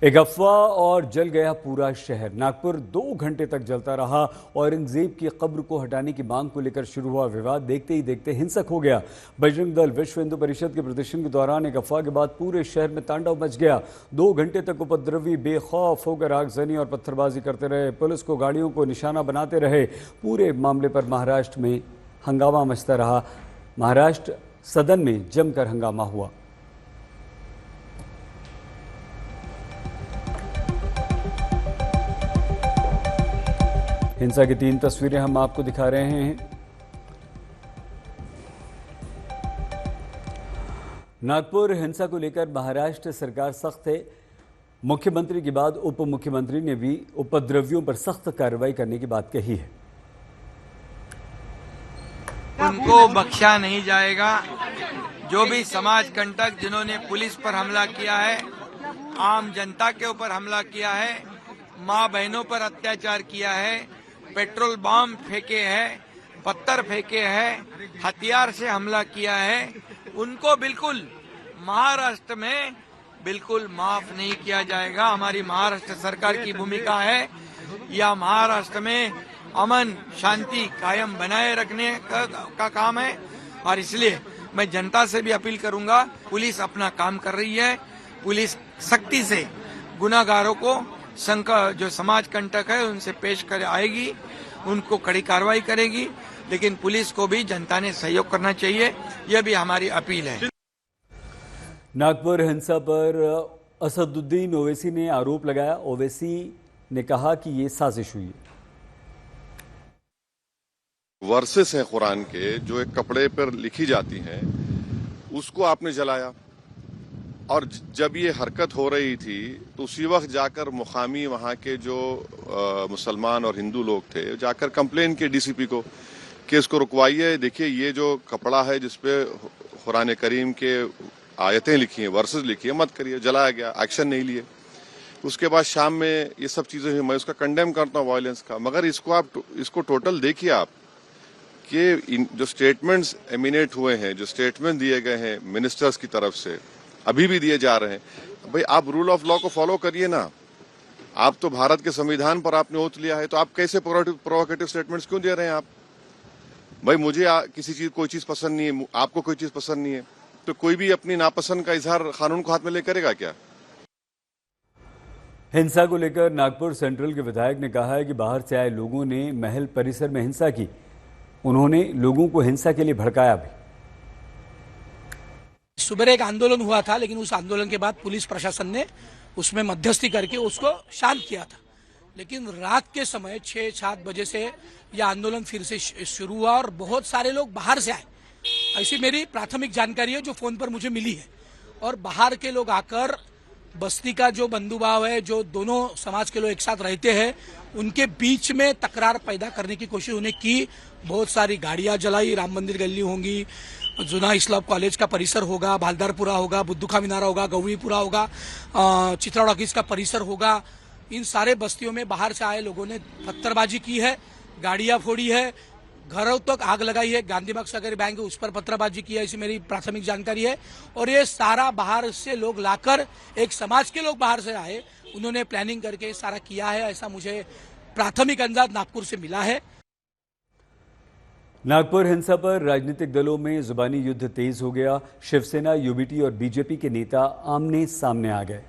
एक अफवाह और जल गया पूरा शहर। नागपुर 2 घंटे तक जलता रहा। औरंगजेब की कब्र को हटाने की मांग को लेकर शुरू हुआ विवाद देखते ही देखते हिंसक हो गया। बजरंग दल विश्व हिंदू परिषद के प्रदर्शन के दौरान एक अफवाह के बाद पूरे शहर में तांडव मच गया। 2 घंटे तक उपद्रवी बेखौफ होकर आगजनी और पत्थरबाजी करते रहे, पुलिस को गाड़ियों को निशाना बनाते रहे। पूरे मामले पर महाराष्ट्र में हंगामा मचता रहा। महाराष्ट्र सदन में जमकर हंगामा हुआ। हिंसा की 3 तस्वीरें हम आपको दिखा रहे हैं। नागपुर हिंसा को लेकर महाराष्ट्र सरकार सख्त है। मुख्यमंत्री के बाद उप मुख्यमंत्री ने भी उपद्रवियों पर सख्त कार्रवाई करने की बात कही है। उनको बख्शा नहीं जाएगा। जो भी समाज कंटक जिन्होंने पुलिस पर हमला किया है, आम जनता के ऊपर हमला किया है, माँ बहनों पर अत्याचार किया है, पेट्रोल बम फेंके हैं, पत्थर फेंके हैं, हथियार से हमला किया है, उनको बिल्कुल महाराष्ट्र में बिल्कुल माफ नहीं किया जाएगा। हमारी महाराष्ट्र सरकार की भूमिका है या महाराष्ट्र में अमन शांति कायम बनाए रखने का काम है। और इसलिए मैं जनता से भी अपील करूंगा, पुलिस अपना काम कर रही है। पुलिस सख्ती से गुनाहगारों को जो समाज कंटक है उनसे पेश कर आएगी, उनको कड़ी कार्रवाई करेगी। लेकिन पुलिस को भी जनता ने सहयोग करना चाहिए, यह भी हमारी अपील है। नागपुर हिंसा पर असदुद्दीन ओवैसी ने आरोप लगाया। ओवैसी ने कहा कि ये साजिश हुई है। वर्सेस है कुरान के, जो एक कपड़े पर लिखी जाती हैं, उसको आपने जलाया। और जब ये हरकत हो रही थी तो उसी वक्त जाकर मुकामी वहाँ के जो मुसलमान और हिंदू लोग थे, जाकर कंप्लेन किए डीसीपी को कि इसको रुकवाइए। देखिए ये जो कपड़ा है जिसपे कुरान करीम के आयतें लिखी हैं, वर्सेस लिखी है, मत करिए। जलाया गया, एक्शन नहीं लिए। उसके बाद शाम में ये सब चीजें हुई। मैं उसका कंडेम करता हूँ वायलेंस का, मगर इसको टोटल देखिए आप कि जो स्टेटमेंट्स एमिनेट हुए हैं, जो स्टेटमेंट दिए गए हैं मिनिस्टर्स की तरफ से, अभी भी दिए जा रहे हैं। भाई आप रूल ऑफ लॉ को फॉलो करिए ना। आप तो भारत के संविधान पर आपने ओथ लिया है, तो आप कैसे प्रोवोकेटिव स्टेटमेंट्स क्यों दे रहे हैं आप? भाई मुझे किसी चीज कोई चीज पसंद नहीं है, आपको कोई चीज पसंद नहीं है, तो कोई भी अपनी नापसंद का इजहार कानून को हाथ में ले करेगा क्या? हिंसा को लेकर नागपुर सेंट्रल के विधायक ने कहा है कि बाहर से आए लोगों ने महल परिसर में हिंसा की। उन्होंने लोगों को हिंसा के लिए भड़काया भी। सुबह एक आंदोलन हुआ था, लेकिन उस आंदोलन के बाद पुलिस प्रशासन ने उसमें मध्यस्थी करके उसको शांत किया था। लेकिन रात के समय 6-7 बजे से यह आंदोलन फिर से शुरू हुआ और बहुत सारे लोग बाहर से आए, ऐसी मेरी प्राथमिक जानकारी है जो फोन पर मुझे मिली है। और बाहर के लोग आकर बस्ती का जो बंधुभाव है, जो दोनों समाज के लोग एक साथ रहते हैं, उनके बीच में तकरार पैदा करने की कोशिश उन्हें की। बहुत सारी गाड़ियां जलाई, राम मंदिर गली होंगी, जुना इस्लाम कॉलेज का परिसर होगा, भालदारपुरा होगा, बुद्धुखा मीनारा होगा, गौरीपुरा होगा, चित्रा टॉकीज का परिसर होगा। इन सारे बस्तियों में बाहर से आए लोगों ने पत्थरबाजी की है, गाड़ियां फोड़ी है, घरों तक आग लगाई है। गांधीबाग सहकारी बैंक है, उस पर पत्थरबाजी की है, ऐसी मेरी प्राथमिक जानकारी है। और ये सारा बाहर से लोग लाकर, एक समाज के लोग बाहर से आए, उन्होंने प्लानिंग करके सारा किया है, ऐसा मुझे प्राथमिक अंदाज नागपुर से मिला है। नागपुर हिंसा पर राजनीतिक दलों में जुबानी युद्ध तेज हो गया। शिवसेना, यूबीटी और बीजेपी के नेता आमने सामने आ गए।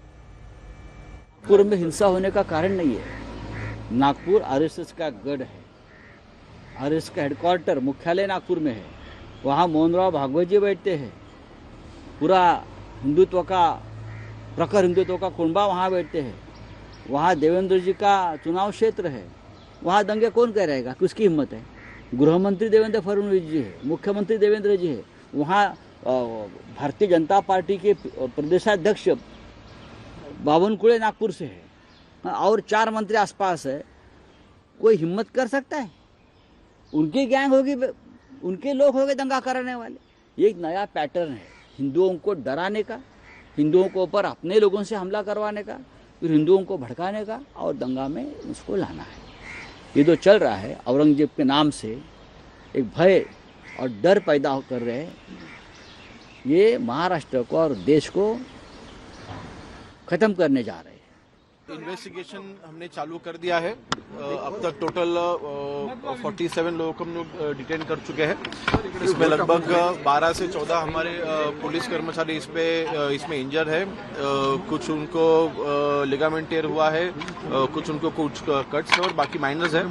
नागपुर में हिंसा होने का कारण नहीं है। नागपुर आरएसएस का गढ़ है। आरएसएस का हेडक्वार्टर मुख्यालय नागपुर में है। वहाँ मोहनराव भागवत जी बैठते हैं। पूरा हिंदुत्व का प्रखर हिंदुत्व का कुंबा वहाँ बैठते हैं। वहाँ देवेंद्र जी का चुनाव क्षेत्र है। वहाँ दंगे कौन कह रहेगा कि उसकी हिम्मत है? गृह मंत्री देवेंद्र फडणवीस जी है, मुख्यमंत्री देवेंद्र जी है। वहाँ भारतीय जनता पार्टी के प्रदेशाध्यक्ष बावनकुळे नागपुर से है और 4 मंत्री आसपास है। कोई हिम्मत कर सकता है? उनकी गैंग होगी, उनके लोग होंगे दंगा कराने वाले। ये एक नया पैटर्न है हिंदुओं को डराने का, हिंदुओं को ऊपर अपने लोगों से हमला करवाने का, फिर हिंदुओं को भड़काने का और दंगा में उसको लाना है। ये जो चल रहा है औरंगजेब के नाम से एक भय और डर पैदा कर रहे हैं, ये महाराष्ट्र को और देश को खत्म करने जा रहे हैं। इन्वेस्टिगेशन हमने चालू कर दिया है। अब तक टोटल 47 लोगों को हम लोग डिटेन कर चुके हैं। इसमें लगभग 12 से 14 हमारे पुलिस कर्मचारी इसमें इंजर है। कुछ उनको लिगामेंट टेयर हुआ है, कुछ उनको कुछ कट्स है और बाकी माइनर्स है।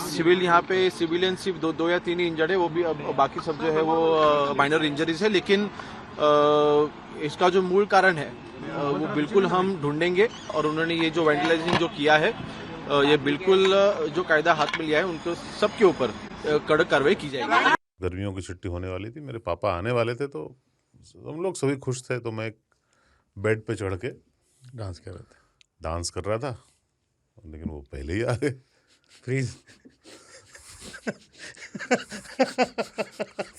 सिविल यहाँ पे सिविलियन सिर्फ दो या तीन ही इंजर्ड है, वो भी बाकी सब जो है वो माइनर इंजरीज है। लेकिन इसका जो मूल कारण है वो बिल्कुल हम ढूंढेंगे और उन्होंने ये जो वैंडलाइजिंग जो किया है ये बिल्कुल जो कायदा हाथ में लिया है उनको सबके ऊपर कड़क कार्रवाई की जाएगी। गर्मियों की छुट्टी होने वाली थी, मेरे पापा आने वाले थे, तो हम लोग सभी खुश थे। तो मैं बेड पे चढ़ के डांस कर रहा था, लेकिन वो पहले ही आ गए। फ्रीज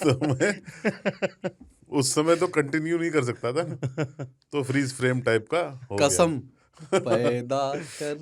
तो मैं उस समय तो कंटिन्यू नहीं कर सकता था ना, तो फ्रीज फ्रेम टाइप का हो गया। कसम पैदा कर